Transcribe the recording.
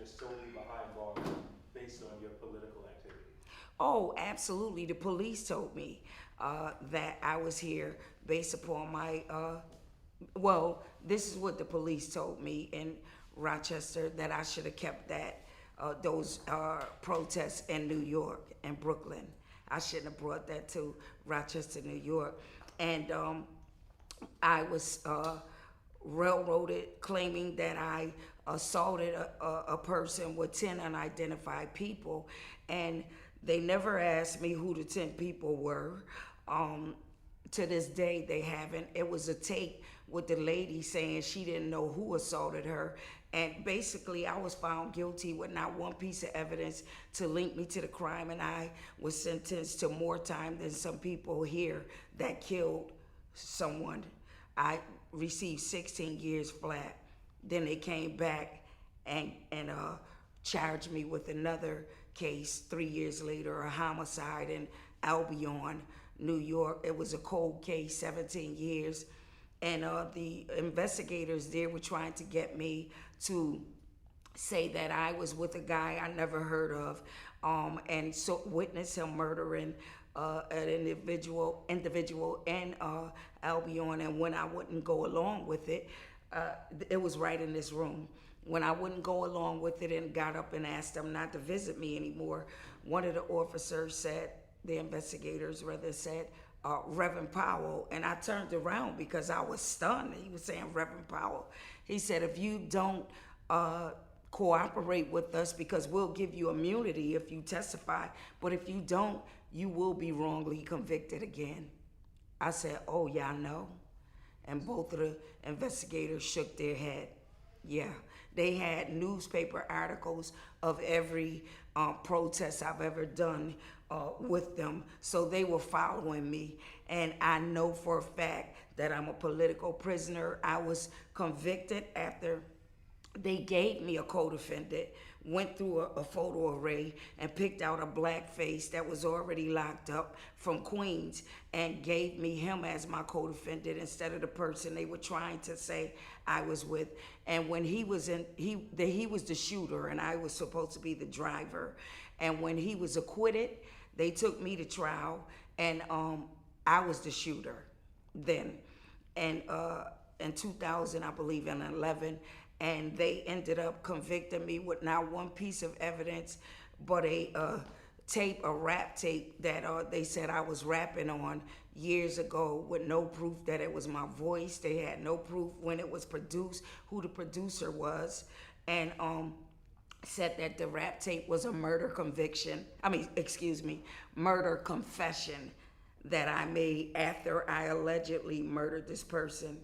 you're solely behind bars based on your political activity? Oh, absolutely. The police told me that I was here based upon my. Well, this is what the police told me in Rochester, that I should have kept that those protests in New York and Brooklyn. I shouldn't have brought that to Rochester, New York, and I was railroaded, claiming that I assaulted a person with 10 unidentified people, and they never asked me who the 10 people were. To this day, they haven't. It was a tape with the lady saying she didn't know who assaulted her. And basically, I was found guilty with not one piece of evidence to link me to the crime, and I was sentenced to more time than some people here that killed someone. I received 16 years flat. Then they came back and charged me with another case 3 years later, a homicide in Albion, New York. It was a cold case, 17 years. And the investigators there were trying to get me to say that I was with a guy I never heard of, and so witnessed him murdering an individual in Albion. And when I wouldn't go along with it, it was right in this room. When I wouldn't go along with it and got up and asked them not to visit me anymore, one of the officers said, the investigators rather said, Reverend Powell, and I turned around because I was stunned. He was saying Reverend Powell. He said, if you don't cooperate with us, because we'll give you immunity if you testify, but if you don't, you will be wrongly convicted again. I said, oh, yeah, I know. And both of the investigators shook their head. Yeah, they had newspaper articles of every protest I've ever done with them. So they were following me. And I know for a fact that I'm a political prisoner. I was convicted after they gave me a co-defendant, went through a photo array and picked out a black face that was already locked up from Queens and gave me him as my co-defendant instead of the person they were trying to say I was with. And when he was he was the shooter and I was supposed to be the driver. And when he was acquitted, they took me to trial, and I was the shooter then. And in 2000, I believe, in 11, and they ended up convicting me with not one piece of evidence, but a rap tape that they said I was rapping on years ago with no proof that it was my voice. They had no proof when it was produced, who the producer was, and said that the rap tape was a murder confession that I made after I allegedly murdered this person.